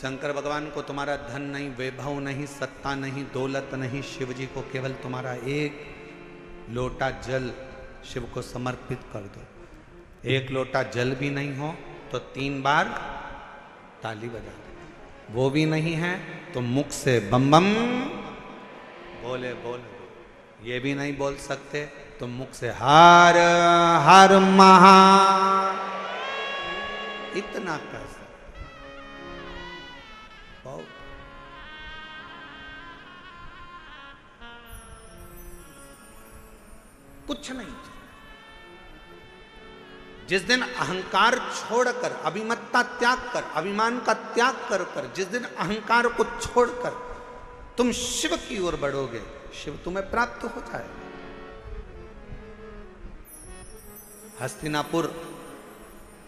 शंकर भगवान को तुम्हारा धन नहीं, वैभव नहीं, सत्ता नहीं, दौलत नहीं, शिव जी को केवल तुम्हारा एक लोटा जल शिव को समर्पित कर दो। एक लोटा जल भी नहीं हो तो 3 बार ताली बजा दो। वो भी नहीं है तो मुख से बम बम बोले बोले। ये भी नहीं बोल सकते तो मुख से हर हर महा इतना कर सकते। बहुत कुछ नहीं चाहिए। जिस दिन अहंकार छोड़कर, अभिमत्ता त्याग कर, अभिमान का त्याग कर कर, जिस दिन अहंकार को छोड़कर तुम शिव की ओर बढ़ोगे, शिव तुम्हें प्राप्त हो जाएगा। हस्तिनापुर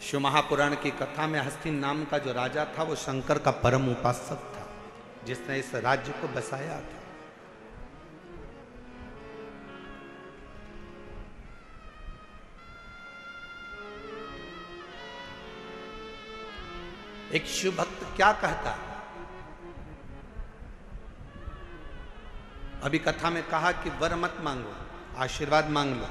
शिव महापुराण की कथा में हस्तिन नाम का जो राजा था वो शंकर का परम उपासक था, जिसने इस राज्य को बसाया था। एक शिव भक्त क्या कहता है? अभी कथा में कहा कि वर मत मांगो, आशीर्वाद मांग लो।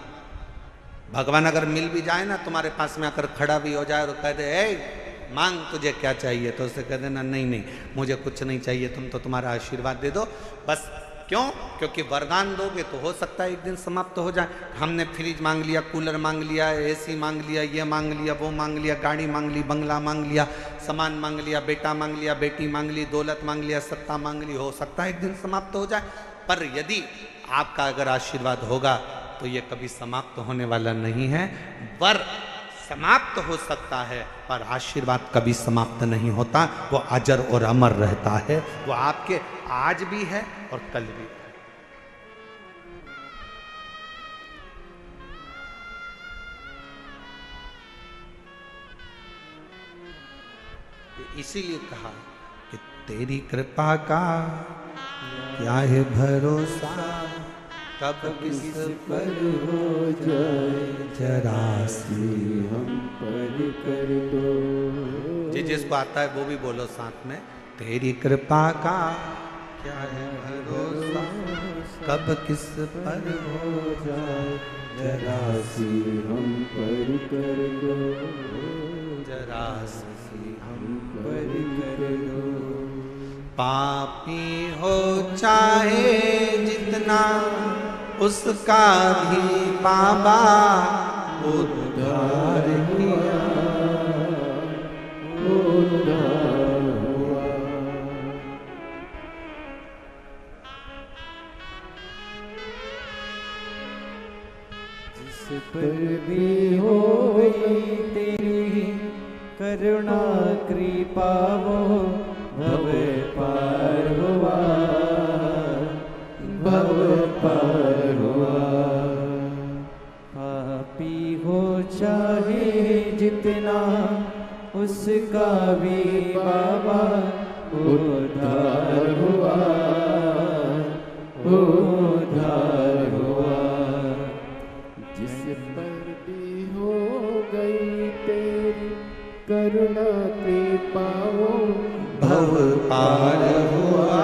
भगवान अगर मिल भी जाए ना, तुम्हारे पास में आकर खड़ा भी हो जाए और कह दे ए मांग तुझे क्या चाहिए, तो उसे कह देना नहीं नहीं मुझे कुछ नहीं चाहिए, तुम तो तुम्हारा आशीर्वाद दे दो बस। क्यों? क्योंकि वरदान दोगे तो हो सकता है एक दिन समाप्त हो जाए। हमने फ्रिज मांग लिया, कूलर मांग लिया, एसी मांग लिया, ये मांग लिया, वो मांग लिया, गाड़ी मांग ली, बंगला मांग लिया, सामान मांग लिया, बेटा मांग लिया, बेटी मांग ली, दौलत मांग लिया, सत्ता मांग ली, हो सकता है एक दिन समाप्त हो जाए। पर यदि आपका अगर आशीर्वाद होगा तो ये कभी समाप्त होने वाला नहीं है। वर समाप्त हो सकता है पर आशीर्वाद कभी समाप्त नहीं होता, वो अजर और अमर रहता है। वो आपके आज भी है और कल भी है। इसीलिए कहा कि तेरी कृपा का क्या है भरोसा, कब किस पर हो जाए जरा सी हम पर कर दो। जी जिसको आता है वो भी बोलो साथ में, तेरी कृपा का क्या है भरोसा, कब किस पर हो जाए जरा सी हम पर कर दो, जरा सी हम पर कर दो। पापी हो चाहे जितना उसका भी बाबा उद्धार किया, उद्धार हुआ। जिस पर भी हो गई तेरी करुणा कृपा वो भव पार हुआ, भव पार हुआ। पापी हो चाहे जितना उसका भी बाबा उद्धार हुआ, उद्धार हुआ। जिस पर भी हो गई तेरी करुणा कृपा वो भव पार हुआ,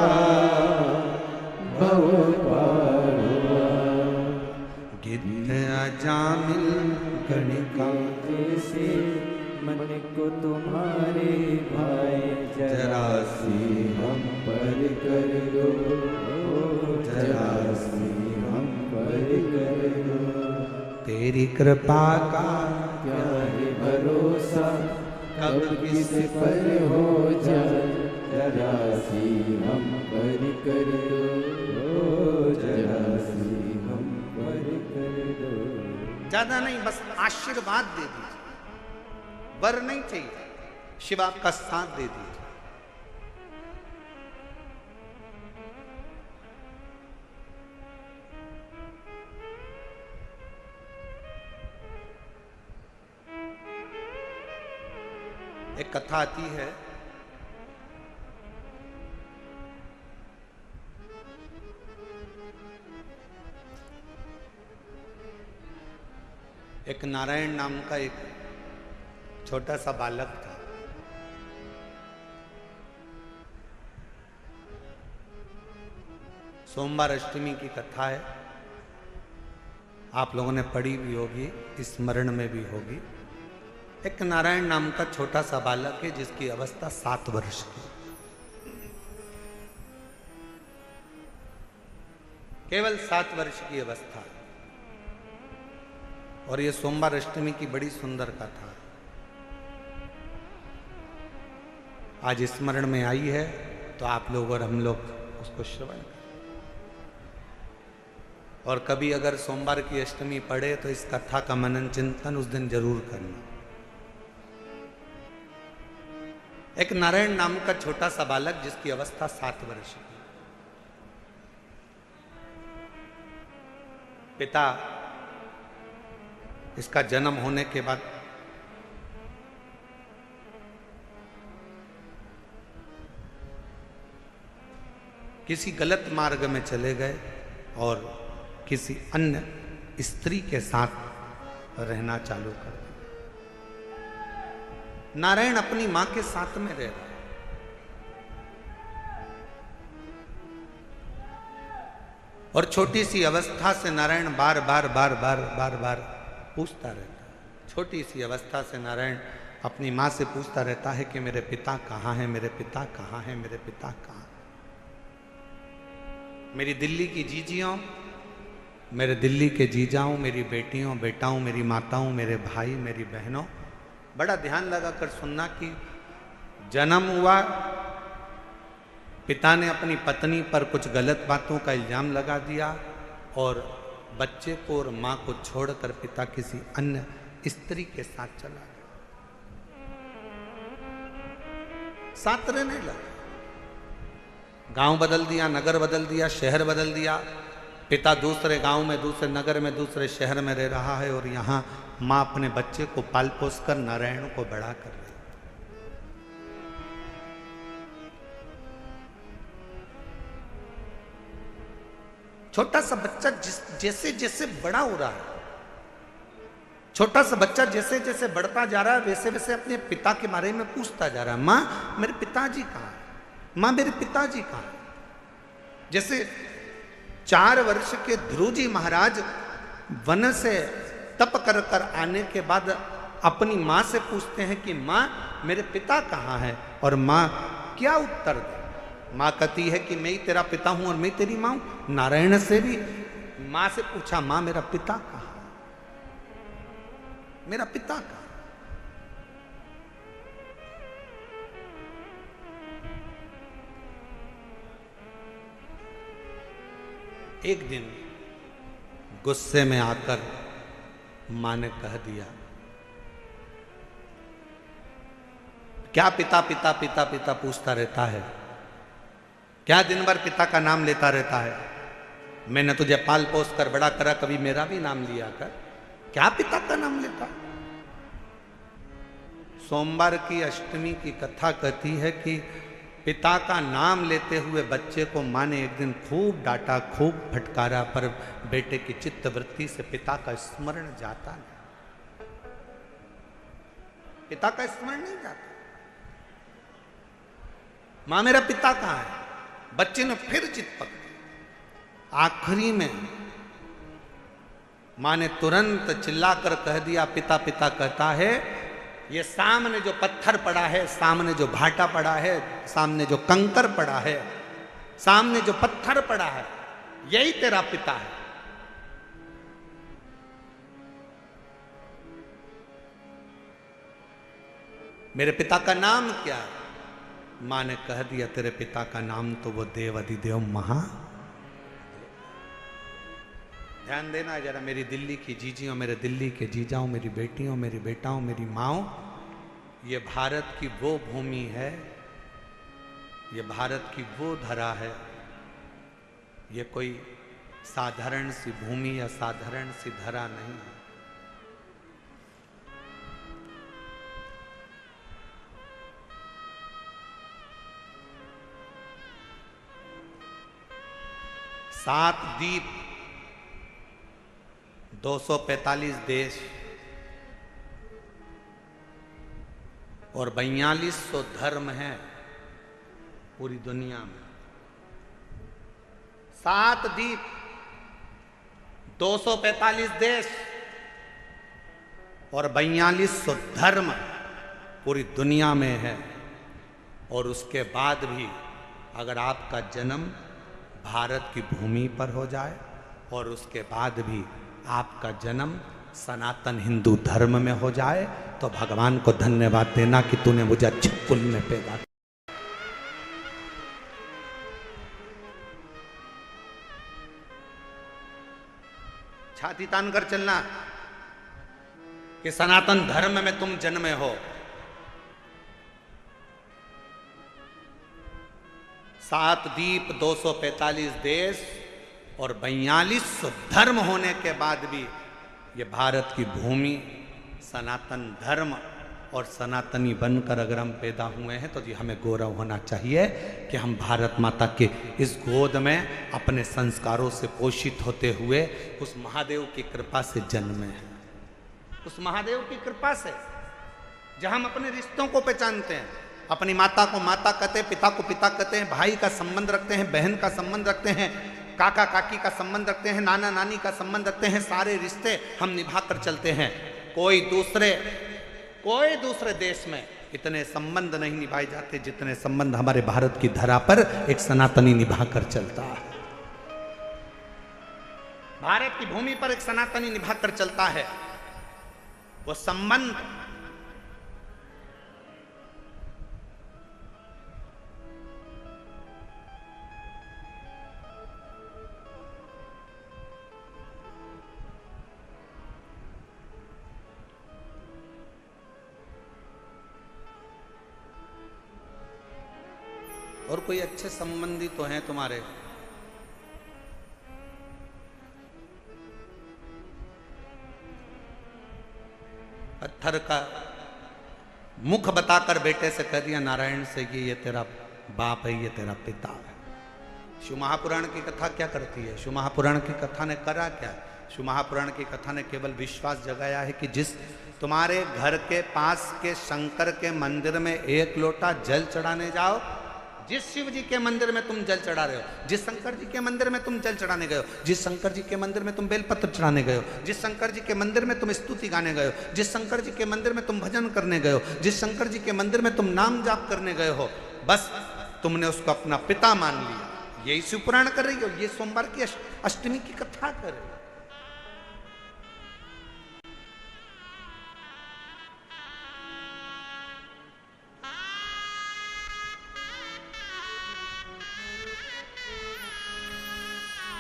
भव पार हुआ। गिद्ध अजामिल गणिका जैसे मन को तुम्हारे भाई जरा सी हम पर कर दो, जरा सी हम पर कर दो। तेरी कृपा का क्या है भरोसा, कब किस पर हो जाए जरा सी हम पर कर दो, जरा सी हम पर कर दो। ज्यादा नहीं, बस आशीर्वाद दे दीजिए, वर नहीं चाहिए, शिव आपका साथ दे दीजिए। एक कथा आती है, एक नारायण नाम का एक छोटा सा बालक था। सोमवार अष्टमी की कथा है, आप लोगों ने पढ़ी भी होगी, स्मरण में भी होगी। एक नारायण नाम का छोटा सा बालक है जिसकी अवस्था 7 वर्ष की, केवल 7 वर्ष की अवस्था। और ये सोमवार अष्टमी की बड़ी सुंदर कथा आज स्मरण में आई है, तो आप लोग और हम लोग उसको श्रवण करें। और कभी अगर सोमवार की अष्टमी पढ़े तो इस कथा का मनन चिंतन उस दिन जरूर करना। एक नारायण नाम का छोटा सा बालक जिसकी अवस्था 7 वर्ष की, पिता इसका जन्म होने के बाद किसी गलत मार्ग में चले गए और किसी अन्य स्त्री के साथ रहना चालू कर दिया। नारायण अपनी मां के साथ में रह रहा है और छोटी सी अवस्था से नारायण बार बार पूछता रहता है। छोटी सी अवस्था से नारायण अपनी मां से पूछता रहता है कि मेरे पिता कहाँ हैं, मेरे पिता कहाँ हैं, मेरे पिता कहाँ। मेरी दिल्ली की जीजियों, मेरे दिल्ली के जीजाओं, मेरी बेटियों बेटाओं, मेरी माताओं, मेरे भाई, मेरी बहनों, बड़ा ध्यान लगा कर सुनना कि जन्म हुआ, पिता ने अपनी पत्नी पर कुछ गलत बातों का इल्जाम लगा दिया और बच्चे को और मां को छोड़कर पिता किसी अन्य स्त्री के साथ चला गया। साथ रहने लगा, गांव बदल दिया, नगर बदल दिया, शहर बदल दिया। पिता दूसरे गांव में, दूसरे नगर में, दूसरे शहर में रह रहा है और यहां मां अपने बच्चे को पाल पोस कर नारायण को बड़ा कर रही। छोटा सा बच्चा जैसे जैसे बड़ा हो रहा है, छोटा सा बच्चा जैसे जैसे बढ़ता जा रहा है, वैसे वैसे अपने पिता के बारे में पूछता जा रहा है। मां मेरे पिताजी कहाँ हैं, मां मेरे पिताजी कहाँ हैं। जैसे 4 वर्ष के ध्रुव जी महाराज वन से तप कर कर आने के बाद अपनी मां से पूछते हैं कि मां मेरे पिता कहाँ हैं, और मां क्या उत्तर दे। मां कहती है कि मैं ही तेरा पिता हूं और मैं तेरी मां हूं। नारायण से भी मां से पूछा, मां मेरा पिता कहाँ है, मेरा पिता कहाँ। एक दिन गुस्से में आकर मां ने कह दिया, क्या पिता पिता पिता पिता पूछता रहता है, क्या दिन भर पिता का नाम लेता रहता है। मैंने तुझे पाल पोस कर बड़ा करा, कभी मेरा भी नाम लिया कर, क्या पिता का नाम लेता। सोमवार की अष्टमी की कथा कहती है कि पिता का नाम लेते हुए बच्चे को मां ने एक दिन खूब डांटा, खूब फटकारा, पर बेटे की चित्त वृत्ति से पिता का स्मरण जाता नहीं, पिता का स्मरण नहीं जाता। मां मेरा पिता कहाँ है, बच्चे ने फिर जिद पकड़ी। आखिरी में मां ने तुरंत चिल्लाकर कह दिया, पिता पिता कहता है, ये सामने जो पत्थर पड़ा है, सामने जो भाटा पड़ा है, सामने जो कंकर पड़ा है, सामने जो पत्थर पड़ा है, यही तेरा पिता है। मेरे पिता का नाम क्या है। मां ने कह दिया, तेरे पिता का नाम तो वो देव अधिदेव महा। ध्यान देना जरा, मेरी दिल्ली की जीजियों, मेरे दिल्ली के जीजाओं, मेरी बेटियों, मेरी बेटाओं, मेरी माओ, ये भारत की वो भूमि है, ये भारत की वो धरा है। ये कोई साधारण सी भूमि या साधारण सी धरा नहीं है। सात द्वीप, 245 देश और 4200 धर्म हैं पूरी दुनिया में। 7 द्वीप, 245 देश और 4200 धर्म पूरी दुनिया में है। और उसके बाद भी अगर आपका जन्म भारत की भूमि पर हो जाए और उसके बाद भी आपका जन्म सनातन हिंदू धर्म में हो जाए तो भगवान को धन्यवाद देना कि तूने मुझे अच्छे कुल में पैदा किया। छाती तान कर चलना कि सनातन धर्म में तुम जन्मे हो। 7 द्वीप, 245 देश और 4200 धर्म होने के बाद भी ये भारत की भूमि सनातन धर्म और सनातनी बनकर अगर हम पैदा हुए हैं तो जी हमें गौरव होना चाहिए कि हम भारत माता के इस गोद में अपने संस्कारों से पोषित होते हुए उस महादेव की कृपा से जन्मे हैं। उस महादेव की कृपा से जहां हम अपने रिश्तों को पहचानते हैं, अपनी माता को माता कहते हैं, पिता को पिता कहते हैं, भाई का संबंध रखते हैं, बहन का संबंध रखते हैं, काका काकी का संबंध रखते हैं, नाना नानी का संबंध रखते हैं। सारे रिश्ते हम निभा कर चलते हैं। कोई दूसरे देश में इतने संबंध नहीं निभाए जाते जितने संबंध हमारे भारत की धरा पर एक सनातनी निभा कर चलता है। भारत की भूमि पर एक सनातनी निभा कर चलता है। वो संबंध और कोई अच्छे संबंधी तो हैं तुम्हारे? पत्थर का मुख बताकर बेटे से कह दिया नारायण से कि ये तेरा बाप है, ये तेरा पिता है। शिव महापुराण की कथा क्या करती है? शिव महापुराण की कथा ने करा क्या? शिव महापुराण की कथा ने केवल विश्वास जगाया है कि जिस तुम्हारे घर के पास के शंकर के मंदिर में 1 लोटा जल चढ़ाने जाओ, जिस शिव जी के मंदिर में तुम जल चढ़ा रहे हो, जिस शंकर जी के मंदिर में तुम जल चढ़ाने गए हो, जिस शंकर जी के मंदिर में तुम बेलपत्र चढ़ाने गए हो, जिस शंकर जी के मंदिर में तुम स्तुति गाने गए हो, जिस शंकर जी के मंदिर में तुम भजन करने गए हो, जिस शंकर जी के मंदिर में तुम नाम जाप करने गए हो, बस तुमने उसको अपना पिता मान लिया। यही शिव पुराण कर रही हो, ये सोमवार की अष्टमी की कथा कर रही हो।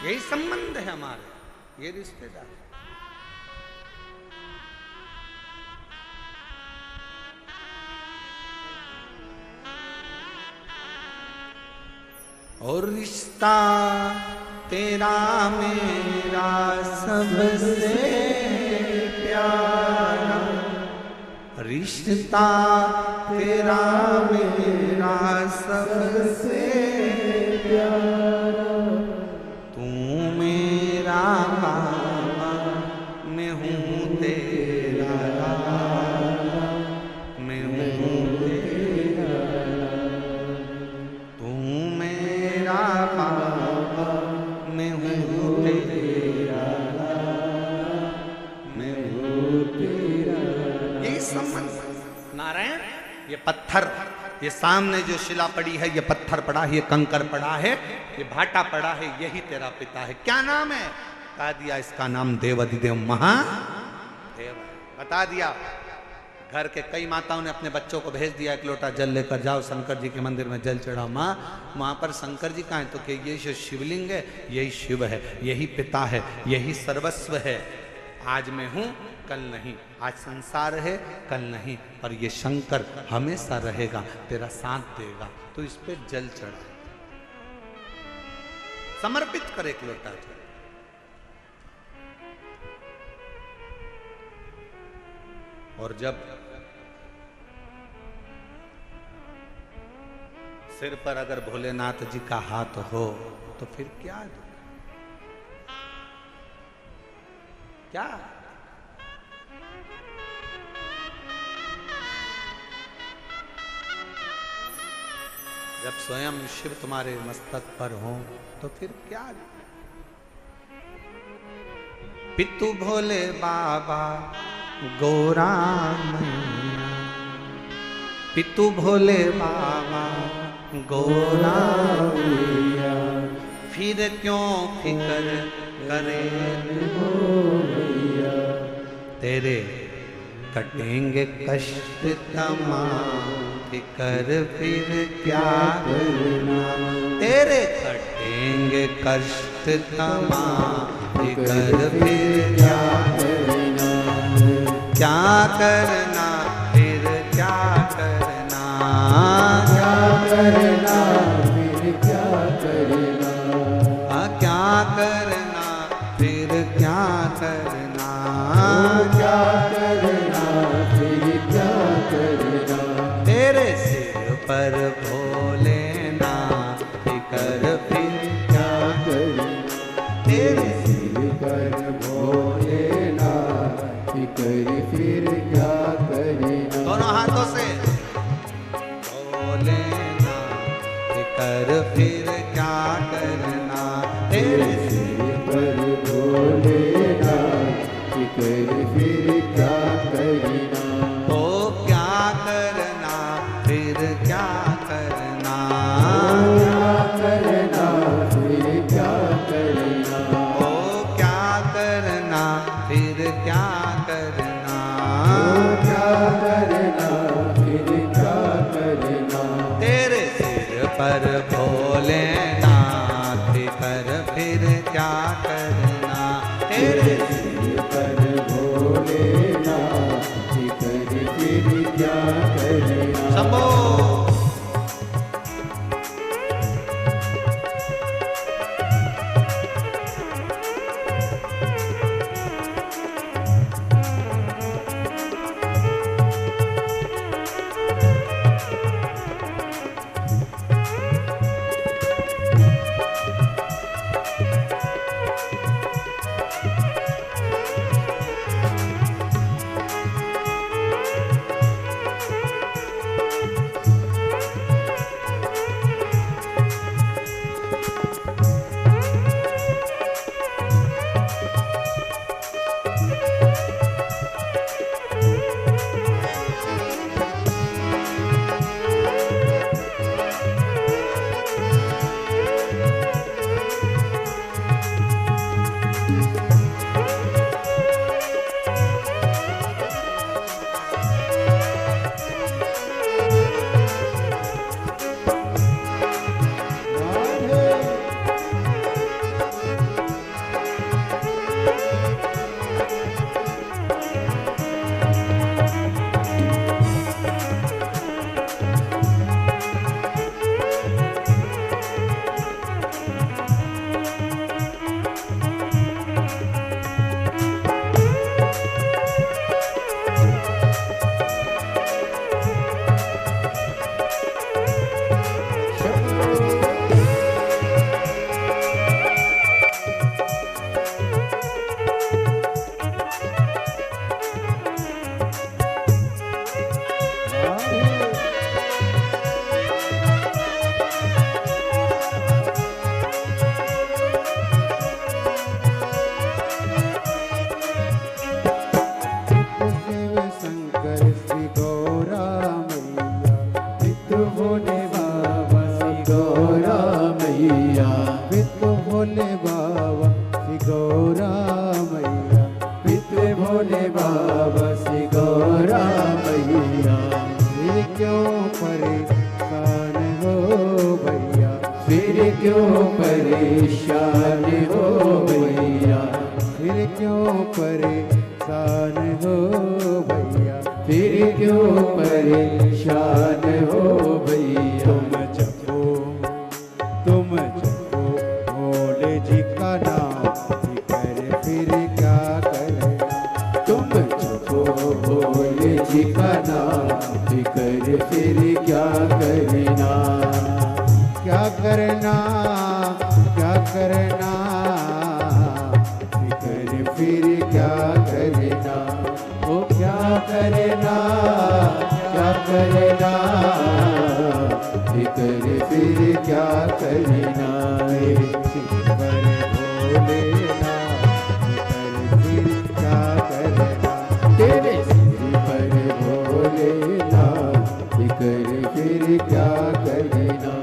यही संबंध है हमारे, ये रिश्तेदार। और रिश्ता तेरा मेरा सबसे प्यारा, रिश्ता तेरा मेरा सबसे प्यारा, तू मेरा बाबा मैं हूँ तेरा लाला, मैं हूँ तेरा, तू मेरा बाबा मैं हूँ तेरा लाला, मैं हूँ तेरा। यही संबंध। नारायण ये पत्थर, ये सामने जो शिला पड़ी है, ये पत्थर पड़ा है, ये कंकर पड़ा है, ये भाटा पड़ा है, यही तेरा पिता है। क्या नाम है? बता दिया, इसका नाम देवाधिदेव महादेव है। बता दिया। घर के कई माताओं ने अपने बच्चों को भेज दिया, 1 लोटा जल लेकर जाओ शंकर जी के मंदिर में जल चढ़ाओ। माँ वहाँ पर शंकर जी कहाँ है? तो कि ये जो शिवलिंग है यही शिव है, यही पिता है, यही सर्वस्व है। आज मैं हूँ कल नहीं, आज संसार है कल नहीं, और ये शंकर हमेशा रहेगा, तेरा साथ देगा। तो इस पे जल चढ़ा, समर्पित कर 1 लोटा जल। और जब सिर पर अगर भोलेनाथ जी का हाथ हो तो फिर क्या क्या जब स्वयं शिव तुम्हारे मस्तक पर हो तो फिर क्या। पितु भोले बाबा गौरा मैया, पितु भोले बाबा गौरा मैया, फिर क्यों फिकर करे हो भैया। तेरे कटेंगे कष्ट तमाम, फिकर फिर क्या करना। तेरे कटेंगे कष्ट तमाम, फिकर फिर क्या करना। क्या करना फिर क्या करना। क्या करना फिर क्या करना। क्या करना फिर क्या करना। क्या करना फिर क्या करना। तेरे सिर पर भोलेनाथ, फिकर फिर क्या करना। तेरे सिर पर भोलेनाथ, फिकर फिर क्या करना। दोनों हाथों से भोलेनाथ, फिकर फिर क्या करना। तेरे सिर पर भोलेनाथ, फिकर फिर क्या करना। ओ क्या करना फिर क्या करना। क्या करना फिर क्या करना। ओ क्या करना फिर क्या करना। क्या करना फिर क्या करना। तेरे सिर पर भोलेनाथ, फिकर फिर क्या करना। तेरे सिर पर भोलेनाथ, फिकर फिर क्या करना। शंभो। क्यों परेशान हो भैया, फिर क्यों परेशान हो भैया, फिर क्यों परेशान हो भैया। तुम जपो भोले जी का नाम, फिर क्या करे। तुम जपो भोले जी का नाम, फिर क्या करना। क्या करना, क्या करना, फिर क्या करना। ओ क्या करना, क्या करना, फिकर फिर क्या करना तेरे सिर पर भोलेनाथ, फिकर फिर क्या करना तेरे सिर पर भोलेनाथ, फिकर फिर क्या करना।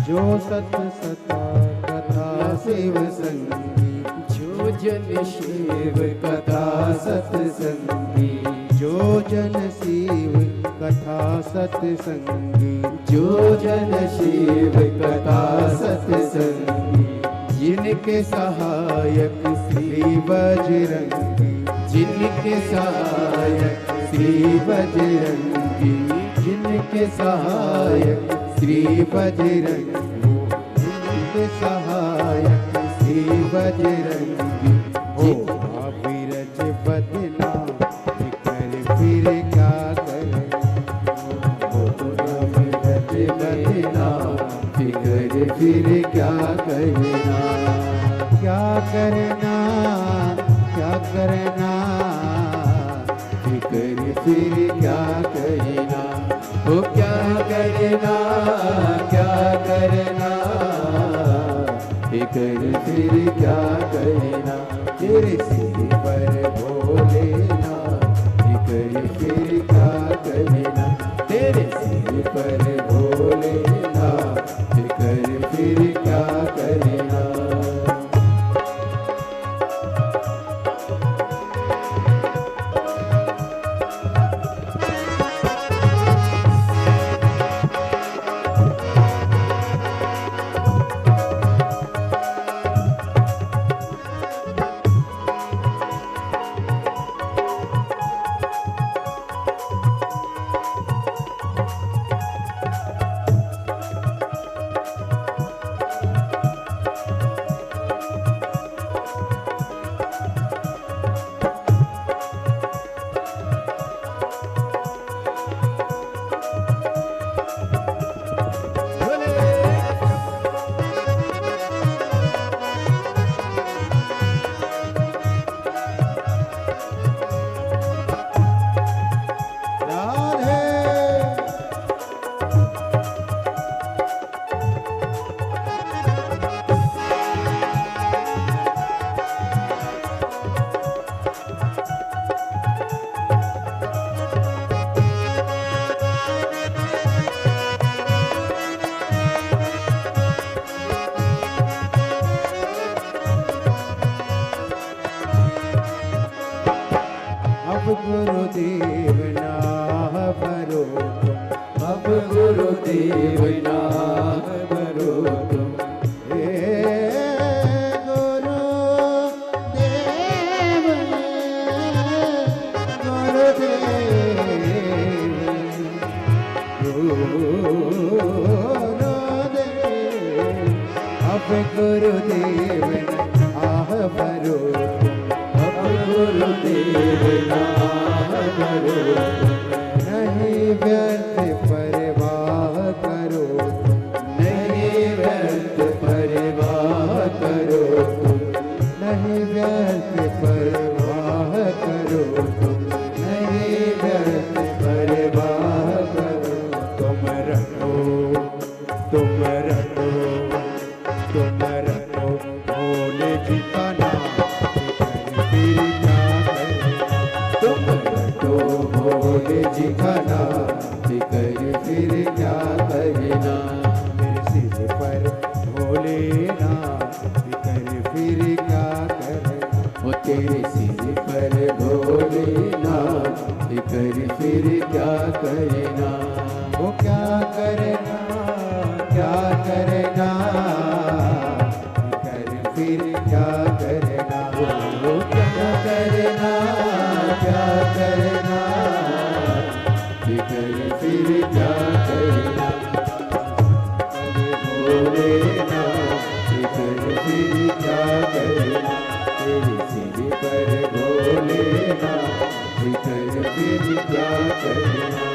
जो सत सता कथा शिव संगी, जो जन शिव कथा सत्संगी, जो जन शिव कथा सत्संगी, जो जन शिव कथा सत्संगी, जिनके सहायक श्री बजरंगी, जिनके सहायक श्री बजरंगी, जिनके सहायक श्री बजरंगी, जिनके सहायक श्री बजरंगी, हो विरज बदना फिकर फिर क्या करे, हो विरज बदना फिकर फिर क्या करना, क्या करना क्या करना, फिकर फिर क्या करना, हो क्या करना क्या करना, फिकर फिर क्या करना तेरे सिर पर भोलेनाथ, फिकर फिर क्या करना तेरे सिर पर भोलेनाथ, फिकर फिर क्या करना। गुरुदेव ना भरो तुम, अब गुरुदेव ना भरो तुम, गुरुदेव आह भरो अब गुरुदेव आह भरो, नहीं व्यर्थ परवाह करो, नहीं व्यर्थ परवाह करो, नहीं व्यर्थ परवाह करो, नहीं व्यर्थ परवाह करो, तुम रखो तुम रखो तुम रखो भोले जी का नाम, फिर क्या तुम तो भोले जी का नाम कर फिर क्या करना। मेरे सिर पर भोलेनाथ कर फिर क्या करना। वो तेरे सिर पर भोलेनाथ कर फिर क्या करना। वो क्या करना क्या करना कर फिर क्या करना। वो क्या करना क्या करना कर फिर क्या करना। भोलेनाथ कर फिर क्या करना। तेरे सिर पर भोलेनाथ कर फिर क्या करना।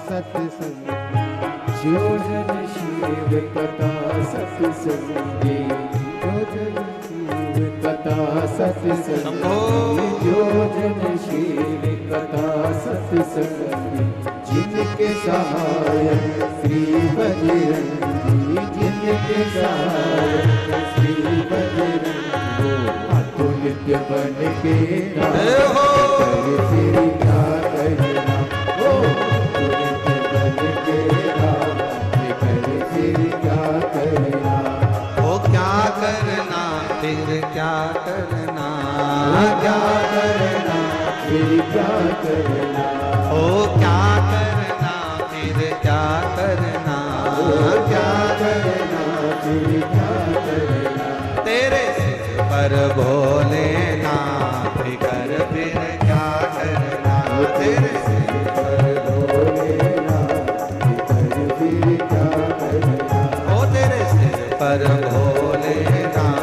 सत्संग जो जन शिव कथा सत्संगी। जो जन शिव कथा सत्संगी। जो जन शिव कथा सत्संगी। जिनके सहायक श्री बजरंगी। जिनके सहायक श्री बजरंगी। अतुल्य बन के कर फिर क्या करना। फिर क्या करना। क्या करना फिर क्या करना। ओ क्या करना फिर क्या करना। क्या करना फिर क्या करना। तेरे सिर पर भोलेनाथ कर फिर क्या करना। तेरे सिर पर भोलेनाथ कर फिर क्या करना। ओ तेरे सिर पर भोलेनाथ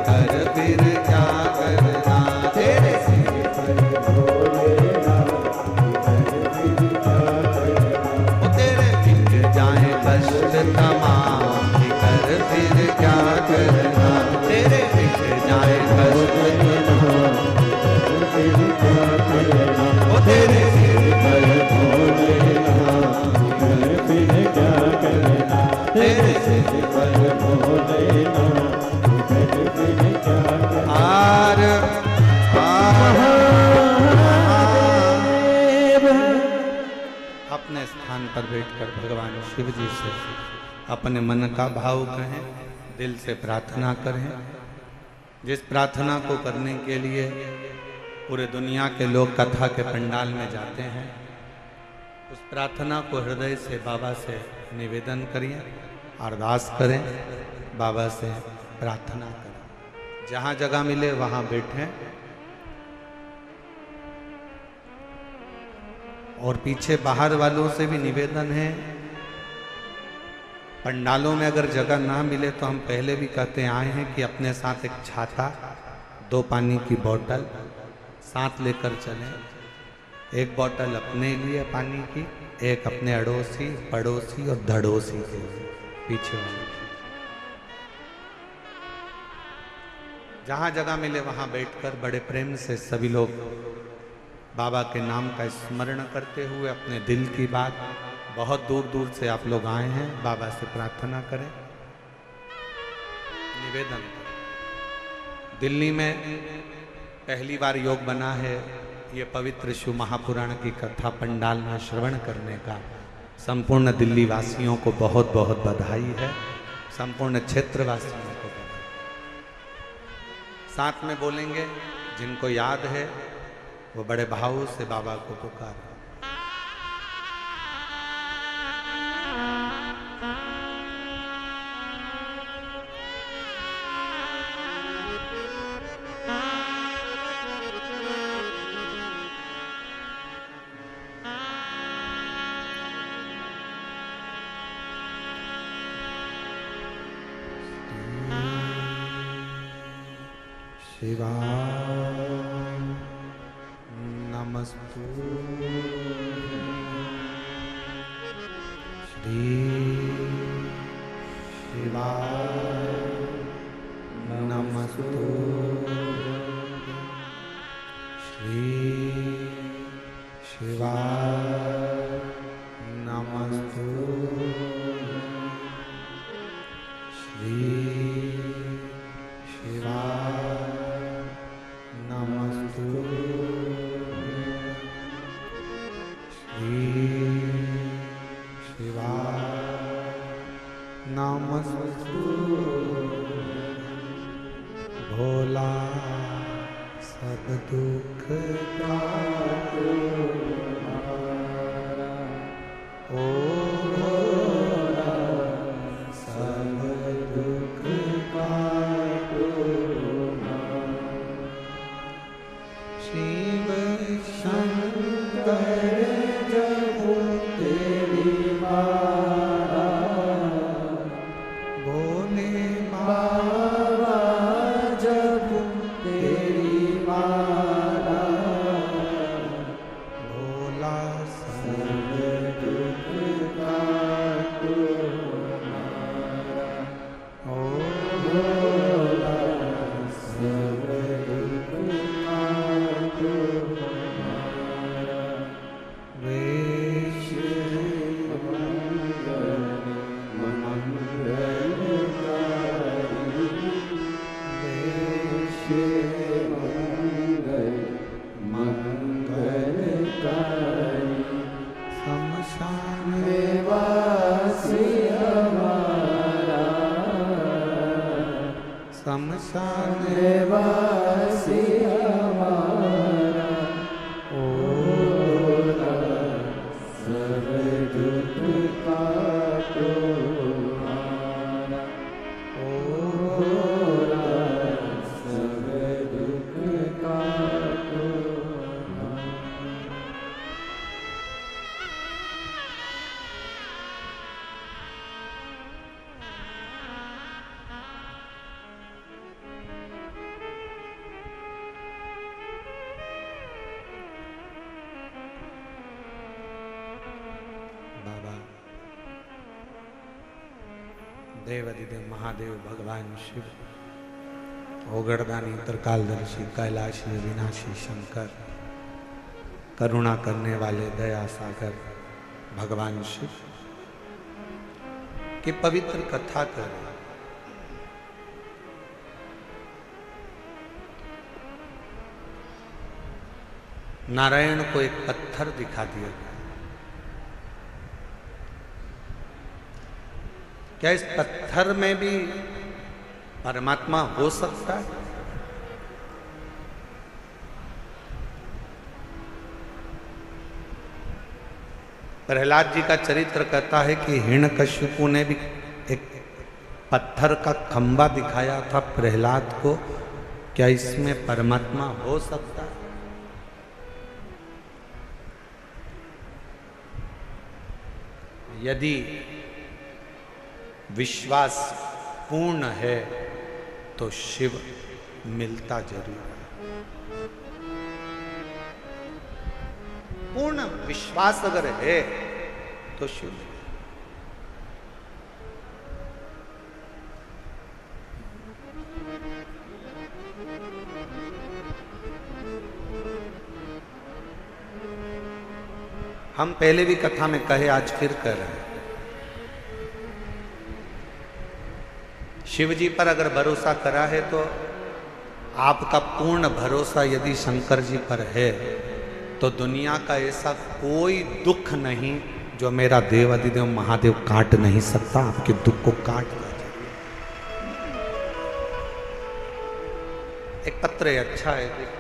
कर फिर क्या करना। तेरे सिर पर भोलेनाथ कर फिर क्या करना। ओ तेरे मिट जाए कष्ट तमाम कर फिर क्या करना। तेरे मिट जाए कष्ट कर फिर क्या करना। ओ तेरे सिर पर भोलेनाथ कर फिर क्या करना। तेरे सिर पर भोलेनाथ कर फिर क्या करना। आर अपने स्थान पर बैठकर भगवान शिव जी से अपने मन का भाव कहें, दिल से प्रार्थना करें। जिस प्रार्थना को करने के लिए पूरे दुनिया के लोग कथा के पंडाल में जाते हैं, उस प्रार्थना को हृदय से बाबा से निवेदन करिए, अरदास करें, बाबा से प्रार्थना करें। जहाँ जगह मिले वहाँ बैठें और पीछे बाहर वालों से भी निवेदन है, पंडालों में अगर जगह ना मिले तो हम पहले भी कहते आए हैं कि अपने साथ एक छाता, 2 पानी की बोतल साथ लेकर चलें। एक बोतल अपने लिए पानी की, एक अपने अड़ोसी, पड़ोसी और धड़ोसी के लिए, पीछे वाले। जहाँ जगह मिले वहाँ बैठकर बड़े प्रेम से सभी लोग बाबा के नाम का स्मरण करते हुए अपने दिल की बात, बहुत दूर दूर से आप लोग आए हैं, बाबा से प्रार्थना करें, निवेदन करें। दिल्ली में पहली बार योग बना है, ये पवित्र शिव महापुराण की कथा पंडाल में श्रवण करने का संपूर्ण दिल्ली वासियों को बहुत बहुत बधाई है, संपूर्ण क्षेत्र वासियों को बधाई। साथ में बोलेंगे, जिनको याद है वो बड़े भाव से बाबा को पुकार। शिवाय नमस्तु श्री शिवाय नमस्तु श्री शिवाय नमस्तु श्री शिवाय नमस्तु श्री शिवाय नमस्तु भोला सब दुख काटो ओ भोला सब दुख काटो शिव शंकर जब तेरी माला भोले बाबा जब तेरी माला भोला सब दुख काटो ओ भोला सब दुख काटो वेश शमशान वासी हमारा शमशान वासी हमारा ओ सब दुख काटो हमारा ओ सब दुख काटो बाबा देवादिदेव महादेव भगवान शिव ओगड़दानी त्रिकालदर्शी कैलाशी विनाशी शंकर करुणा करने वाले दया सागर भगवान शिव की पवित्र कथा कर नारायण को एक पत्थर दिखा दिया गया। क्या इस पत्थर में भी परमात्मा हो सकता है? प्रहलाद जी का चरित्र कहता है कि हिरण्यकशिपु ने भी एक पत्थर का खंबा दिखाया था प्रहलाद को। क्या इसमें परमात्मा हो सकता है? यदि विश्वास पूर्ण है तो शिव मिलता जरूर है। पूर्ण विश्वास अगर है तो शिव हम पहले भी कथा में कहे, आज फिर कह रहे हैं। शिव जी पर अगर भरोसा करा है तो आपका पूर्ण भरोसा यदि शंकर जी पर है तो दुनिया का ऐसा कोई दुख नहीं जो मेरा देव अधिदेव महादेव काट नहीं सकता। आपके दुख को काट दिया जाए। एक पत्र है, अच्छा है, देखो।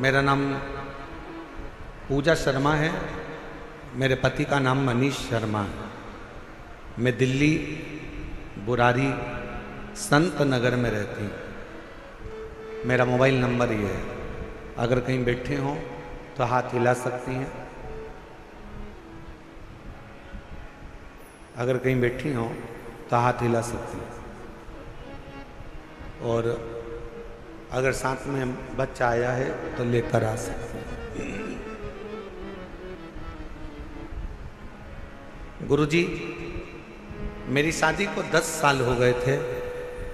मेरा नाम पूजा शर्मा है, मेरे पति का नाम मनीष शर्मा है। मैं दिल्ली बुरारी संत नगर में रहती हूँ। मेरा मोबाइल नंबर ये है अगर कहीं बैठे हों तो हाथ हिला सकती हैं। अगर कहीं बैठी हों तो हाथ हिला सकती हैं। और अगर साथ में बच्चा आया है तो लेकर आ सकते हैं। गुरुजी, मेरी शादी को 10 साल हो गए थे,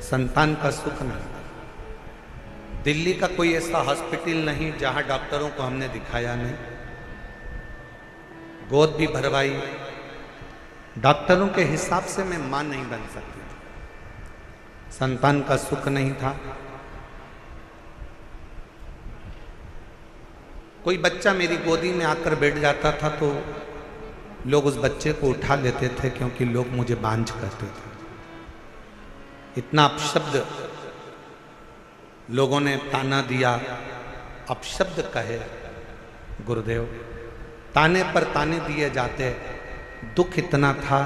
संतान का सुख नहीं। दिल्ली का कोई ऐसा हॉस्पिटल नहीं जहां डॉक्टरों को हमने दिखाया नहीं, गोद भी भरवाई, डॉक्टरों के हिसाब से मैं मां नहीं बन सकती थी। संतान का सुख नहीं था। कोई बच्चा मेरी गोदी में आकर बैठ जाता था तो लोग उस बच्चे को उठा लेते थे, क्योंकि लोग मुझे बांझ कहते थे। इतना अपशब्द लोगों ने ताना दिया, अपशब्द कहे गुरुदेव, ताने पर ताने दिए जाते। दुख इतना था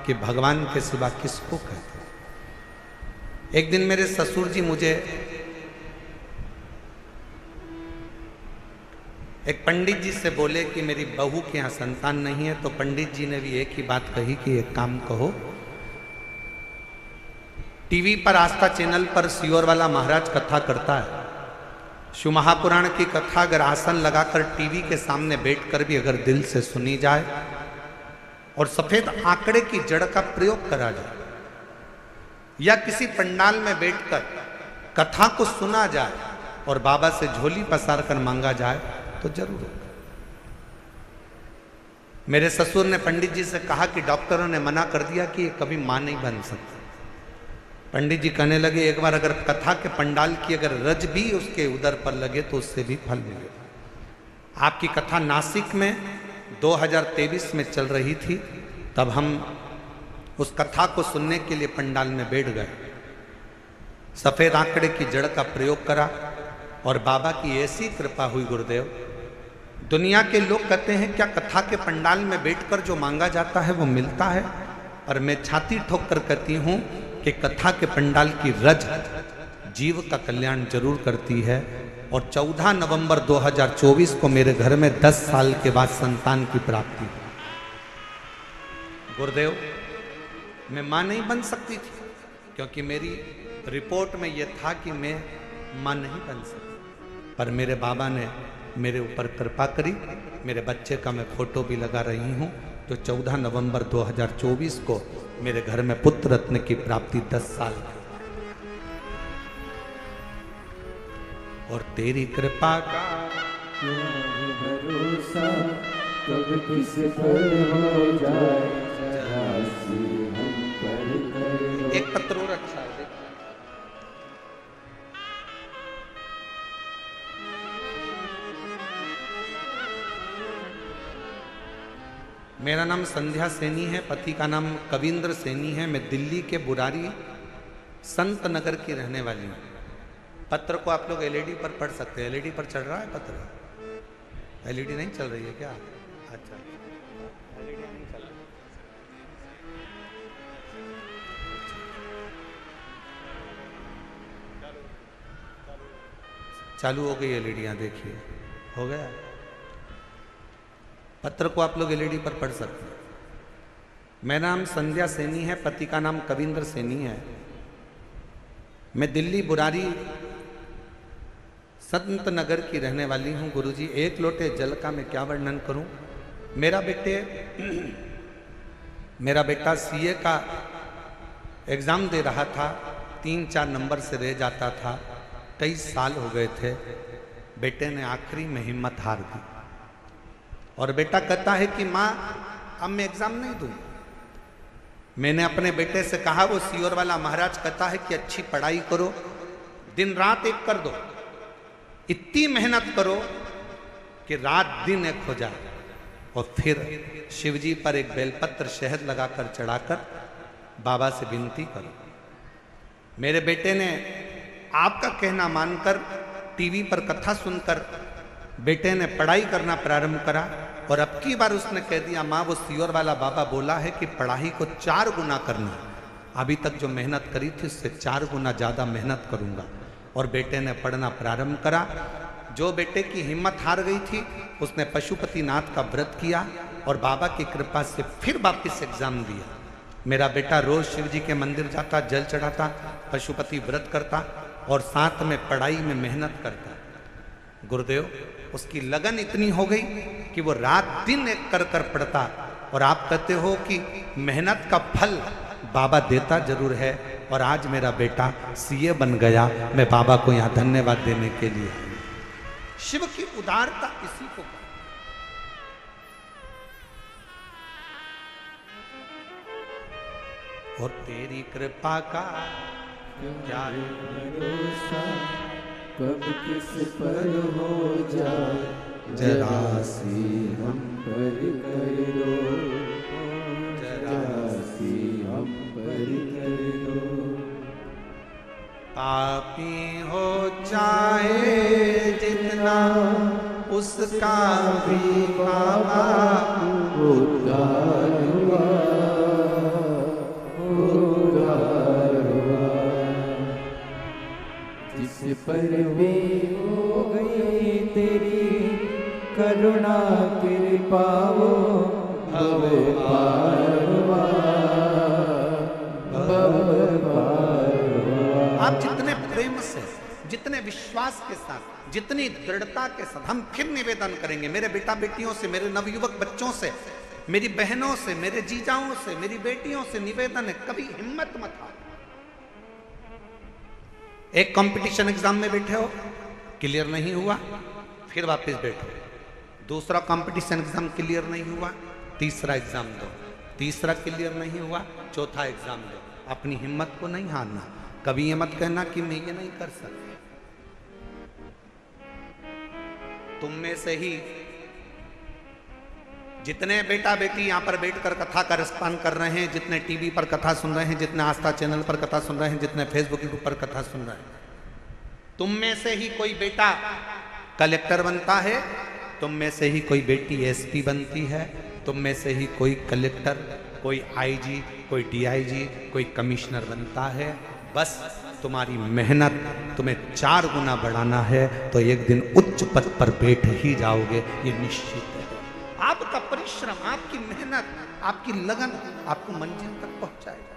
कि भगवान के सिवा किसको कहते। एक दिन मेरे ससुर जी मुझे एक पंडित जी से बोले कि मेरी बहू के यहाँ संतान नहीं है, तो पंडित जी ने भी एक ही बात कही कि एक काम कहो, टीवी पर आस्था चैनल पर सियोर वाला महाराज कथा करता है, शिव महापुराण की कथा अगर आसन लगाकर टीवी के सामने बैठकर भी अगर दिल से सुनी जाए और सफेद आंकड़े की जड़ का प्रयोग करा जाए, या किसी पंडाल में बैठकर कथा को सुना जाए और बाबा से झोली पसार कर मांगा जाए तो जरूर होगा। मेरे ससुर ने पंडित जी से कहा कि डॉक्टरों ने मना कर दिया कि ये कभी मां नहीं बन सकती। पंडित जी कहने लगे, एक बार अगर कथा के पंडाल की अगर रज भी उसके उदर पर लगे तो उससे भी फल मिलेगा। आपकी कथा नासिक में 2023 में चल रही थी, तब हम उस कथा को सुनने के लिए पंडाल में बैठ गए। सफेद आंकड़े की जड़ का प्रयोग करा और बाबा की ऐसी कृपा हुई गुरुदेव। दुनिया के लोग कहते हैं क्या कथा के पंडाल में बैठकर जो मांगा जाता है वो मिलता है? और मैं छाती ठोक कर कहती हूं कि कथा के पंडाल की रज जीव का कल्याण जरूर करती है। और 14 नवंबर 2024 को मेरे घर में 10 साल के बाद संतान की प्राप्ति हुई। गुरुदेव, मैं मां नहीं बन सकती थी, क्योंकि मेरी रिपोर्ट में यह था कि मैं मां नहीं बन सकती, पर मेरे बाबा ने मेरे ऊपर कृपा करी। मेरे बच्चे का मैं फोटो भी लगा रही हूं। तो 14 नवंबर 2024 को मेरे घर में पुत्र रत्न की प्राप्ति 10 साल की। और तेरी कृपा का भरोसा कब किस पर हो जाए, जरासी हम पर कर। एक पत्र और अच्छा है। मेरा नाम संध्या सैनी है, पति का नाम कविंद्र सैनी है। मैं दिल्ली के बुरारी संत नगर की रहने वाली हूँ। पत्र को आप लोग एलईडी पर पढ़ सकते हैं। एलईडी पर चल रहा है पत्र? एलईडी नहीं चल रही है क्या? अच्छा, एलईडी नहीं चल रही। चालू हो गई एलईडियाँ, देखिए हो गया। पत्र को आप लोग एलईडी पर पढ़ सकते हैं। मेरा नाम संध्या सैनी है, पति का नाम कविंद्र सैनी है। मैं दिल्ली बुरारी संत नगर की रहने वाली हूँ। गुरुजी, एक लोटे जल का मैं क्या वर्णन करूँ। मेरा बेटा सीए का एग्ज़ाम दे रहा था, 3-4 नंबर से रह जाता था। 23 साल हो गए थे। बेटे ने आखिरी में हिम्मत हार दी और बेटा कहता है कि माँ अब मैं एग्ज़ाम नहीं दूँ। मैंने अपने बेटे से कहा, वो सियोर वाला महाराज कहता है कि अच्छी पढ़ाई करो, दिन रात एक कर दो, इतनी मेहनत करो कि रात दिन एक हो जाए। और फिर शिवजी पर एक बेलपत्र शहद लगाकर चढ़ाकर बाबा से विनती करो। मेरे बेटे ने आपका कहना मानकर टीवी पर कथा सुनकर बेटे ने पढ़ाई करना प्रारंभ करा। और अब की बार उसने कह दिया, माँ वो सियोर वाला बाबा बोला है कि पढ़ाई को 4 गुना करना। अभी तक जो मेहनत करी थी उससे 4 गुना ज़्यादा मेहनत करूँगा। और बेटे ने पढ़ना प्रारंभ करा। जो बेटे की हिम्मत हार गई थी उसने पशुपतिनाथ का व्रत किया और बाबा की कृपा से फिर वापस एग्जाम दिया। मेरा बेटा रोज शिव जी के मंदिर जाता, जल चढ़ाता, पशुपति व्रत करता और साथ में पढ़ाई में मेहनत करता। गुरुदेव, उसकी लगन इतनी हो गई कि वो रात दिन एक कर कर पढ़ता। और आप कहते हो कि मेहनत का फल बाबा देता जरूर है। और आज मेरा बेटा सीए बन गया। मैं बाबा को यहाँ धन्यवाद देने के लिए। शिव की उदारता इसी को कहते। और तेरी कृपा का क्या भरोसा, कब किस पर हो जाए जरा सी हम पर कर दो, जरा सी हम पर कर दो। पापी हो चाहे जितना उसका भी बाबा उद्धार हुआ, उद्धार हुआ। जिस पर भी हो गई तेरी करुणा कृपा वो भव पार हुआ, भव पार हुआ। आप जितने प्रेम से, जितने विश्वास के साथ, जितनी दृढ़ता के साथ हम फिर निवेदन करेंगे मेरे बेटा बेटियों से, मेरे नवयुवक बच्चों से, मेरी बहनों से, मेरे जीजाओं से, मेरी बेटियों से निवेदन है, कभी हिम्मत मत हारो। एक कंपटीशन एग्जाम में बैठे हो, क्लियर नहीं हुआ, फिर वापस बैठो। दूसरा कंपटीशन एग्जाम क्लियर नहीं हुआ, तीसरा एग्जाम दो। तीसरा क्लियर नहीं हुआ, चौथा एग्जाम दो। अपनी हिम्मत को नहीं हारना। कभी ये मत कहना कि मैं ये नहीं कर सकता। तुम में से ही जितने बेटा बेटी यहां पर बैठकर कथा का रसपान कर रहे हैं, जितने टीवी पर कथा सुन रहे हैं, जितने आस्था चैनल पर कथा सुन रहे हैं, जितने फेसबुक पर कथा सुन रहे हैं, तुम में से ही कोई बेटा कलेक्टर बनता है, तुम में से ही कोई बेटी एसपी बनती है, तुम में से ही कोई कलेक्टर, कोई आईजी, कोई डीआईजी, कोई कमिश्नर बनता है। बस तुम्हारी मेहनत तुम्हें 4 गुना बढ़ाना है तो एक दिन उच्च पद पर बैठ ही जाओगे, ये निश्चित है। आपका परिश्रम, आपकी मेहनत, आपकी लगन आपको मंजिल तक पहुंचाएगा।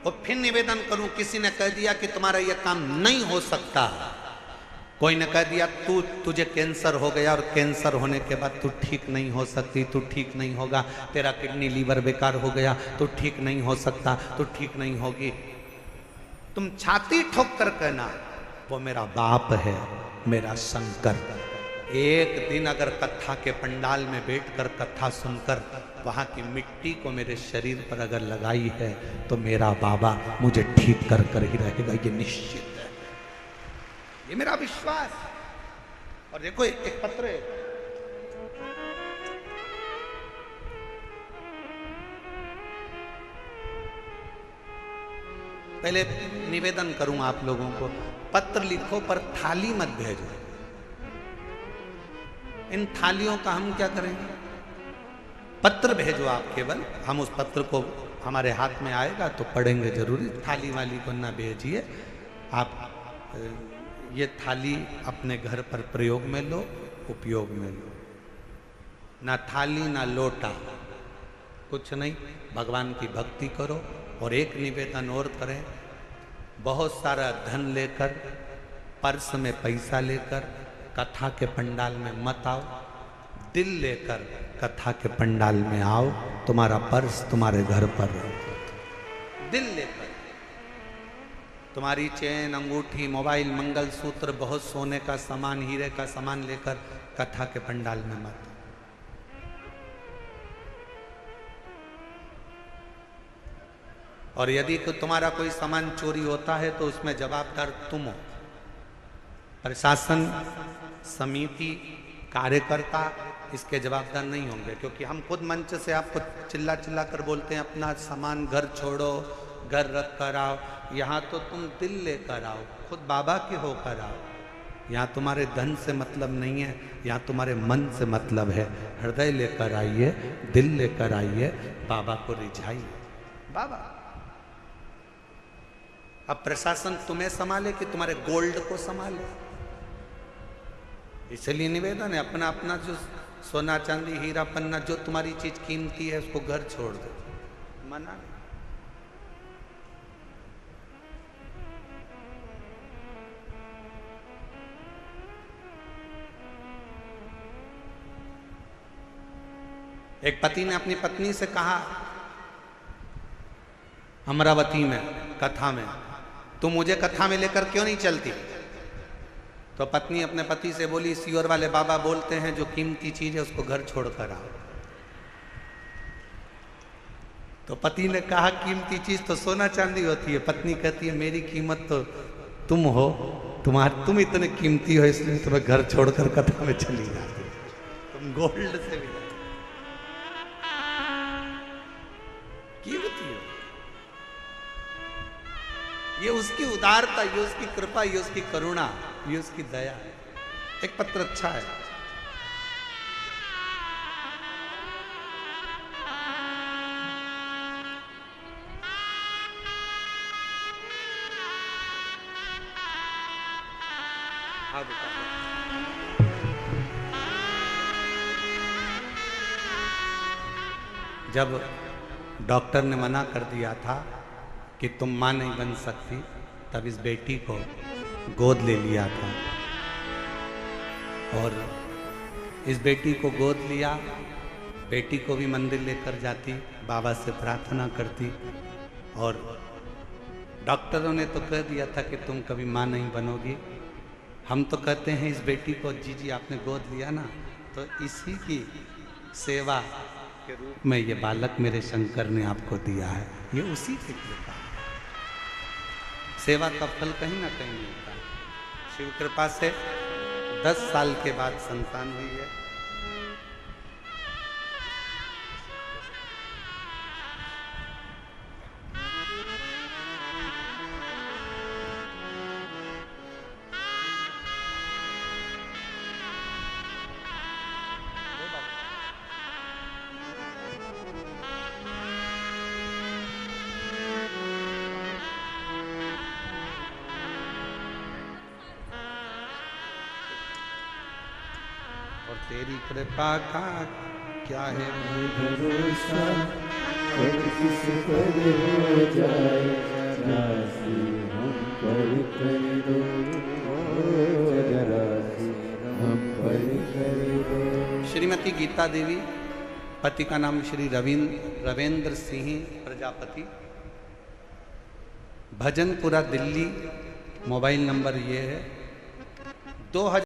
और फिर निवेदन करूं, किसी ने कह दिया कि तुम्हारा यह काम नहीं हो सकता, कोई ने कह दिया तुझे कैंसर हो गया और कैंसर होने के बाद तू ठीक नहीं हो सकती, तू ठीक नहीं होगा, तेरा किडनी लीवर बेकार हो गया, तू ठीक नहीं हो सकता, तू ठीक नहीं होगी। तुम छाती ठोक कर कहना वो मेरा बाप है, मेरा शंकर। एक दिन अगर कथा के पंडाल में बैठकर कथा सुनकर वहां की मिट्टी को मेरे शरीर पर अगर लगाई है तो मेरा बाबा मुझे ठीक कर कर ही रहेगा, ये निश्चित है, ये मेरा विश्वास। और देखो एक पत्र है, पहले निवेदन करूं आप लोगों को, पत्र लिखो पर थाली मत भेजो। इन थालियों का हम क्या करेंगे? पत्र भेजो आप केवल, हम उस पत्र को हमारे हाथ में आएगा तो पढ़ेंगे जरूरी। थाली वाली को ना भेजिए आप। ये थाली अपने घर पर प्रयोग में लो, उपयोग में लो। ना थाली ना लोटा, कुछ नहीं, भगवान की भक्ति करो। और एक निवेदन और करें, बहुत सारा धन लेकर, पर्स में पैसा लेकर कथा के पंडाल में मत आओ। दिल लेकर कथा के पंडाल में आओ, तुम्हारा पर्स तुम्हारे घर पर रहो। दिल लेकर तुम्हारी चेन, अंगूठी, मोबाइल, मंगलसूत्र, बहुत सोने का सामान, हीरे का सामान लेकर कथा के पंडाल में मत। और यदि तुम्हारा कोई सामान चोरी होता है तो उसमें जवाबदार तुम हो। प्रशासन, समिति, कार्यकर्ता इसके जवाबदार नहीं होंगे, क्योंकि हम खुद मंच से आपको चिल्ला चिल्ला कर बोलते हैं अपना सामान घर छोड़ो, घर रख कर आओ। यहाँ तो तुम दिल लेकर आओ, खुद बाबा के होकर आओ। यहाँ तुम्हारे धन से मतलब नहीं है, यहाँ तुम्हारे मन से मतलब है। हृदय लेकर आइए, दिल लेकर आइए, बाबा को रिझाइए। बाबा अब प्रशासन तुम्हें संभाले कि तुम्हारे गोल्ड को संभाले? इसलिए निवेदन है, अपना अपना जो सोना चांदी हीरा पन्ना जो तुम्हारी चीज कीमती है उसको घर छोड़ दो। मना नहीं। एक पति ने अपनी पत्नी से कहा अमरावती में कथा में, तुम मुझे कथा में लेकर क्यों नहीं चलती? तो पत्नी अपने पति से बोली, सियोर वाले बाबा बोलते हैं जो कीमती चीज है उसको घर छोड़कर आओ। तो पति ने कहा कीमती चीज तो सोना चांदी होती है। पत्नी कहती है मेरी कीमत तो तुम हो, तुम इतने कीमती हो इसलिए तुम्हें घर छोड़कर कथा में चली जाती, तुम गोल्ड से भी कीमती हो। ये उसकी उदारता, ये उसकी कृपा, ये उसकी करुणा, ये उसकी दया है। एक पत्र अच्छा है। हाँ बेटा। जब डॉक्टर ने मना कर दिया था कि तुम मां नहीं बन सकती, तब इस बेटी को गोद ले लिया था और इस बेटी को गोद लिया। बेटी को भी मंदिर लेकर जाती, बाबा से प्रार्थना करती और डॉक्टरों ने तो कह दिया था कि तुम कभी मां नहीं बनोगी। हम तो कहते हैं इस बेटी को जी आपने गोद लिया ना, तो इसी की सेवा के रूप में ये बालक मेरे शंकर ने आपको दिया है। ये उसी की कृपा है। सेवा का फल कहीं ना कहीं मिलता है। शिव कृपा से 10 साल के बाद संतान हुई है। और तेरी कृपा का क्या है भरोसा, कब किस पर हो जाए राशि हम पर कर दो, जरा सी हम पर कर दो। श्रीमती गीता देवी, पति का नाम श्री रविंद्र सिंह प्रजापति, भजनपुरा दिल्ली। मोबाइल नंबर ये है 2000